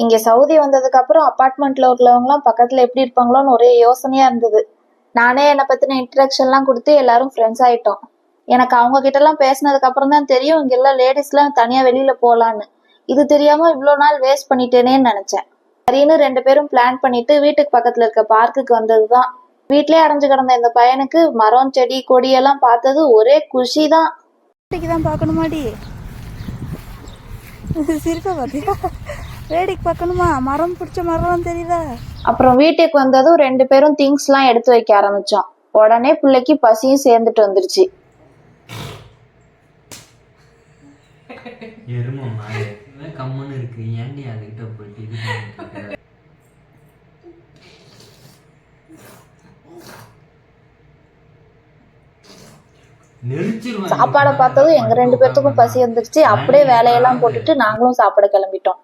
இங்க சவுதி வந்ததுக்கு அப்புறம் அப்பார்ட்மெண்ட்ல உள்ளவங்கலாம் பக்கத்துல எப்படி இருப்பாங்களோன்னு ஒரே யோசனையா இருந்தது. நானே என்னை பத்தின இன்ட்ரடக்ஷன்லாம் கொடுத்து எல்லாரும் ஃப்ரெண்ட்ஸ் ஆயிட்டோம். எனக்கு அவங்க கிட்ட எல்லாம் பேசினதுக்கு அப்புறம் தான் தெரியும் இங்க எல்லாம் லேடிஸ் எல்லாம் தனியா வெளியில போலான்னு. இது தெரியாம இவ்வளவு நாள் வேஸ்ட் பண்ணிட்டேனேன்னு நினைச்சேன். சரின்னு 2 பேரும் பிளான் பண்ணிட்டு வீட்டுக்கு பக்கத்துல இருக்க பார்க்குக்கு வந்ததுதான். வீட்லயே அடைஞ்சு கிடந்த இந்த பையனுக்கு மரம் செடி கொடி எல்லாம் பார்த்தது ஒரே குஷி தான். தான் பார்க்கணுமாடி, சிரிப்பா பாத்தியா? வேடிக்கை பார்க்கணுமா? மரம் பிடிச்ச மரம் தெரியுதா? அப்புறம் வீட்டுக்கு வந்ததும் 2 பேரும் திங்ஸ் எல்லாம் எடுத்து வைக்க ஆரம்பிச்சோம். உடனே பிள்ளைக்கு பசியும் சேர்ந்துட்டு வந்துருச்சு. சாப்பாடை பார்த்ததும் எங்க 2 பேர்த்துக்கும் பசி வந்துருச்சு. அப்படியே வேலையெல்லாம் போட்டுட்டு நாங்களும் சாப்பிட கிளம்பிட்டோம்.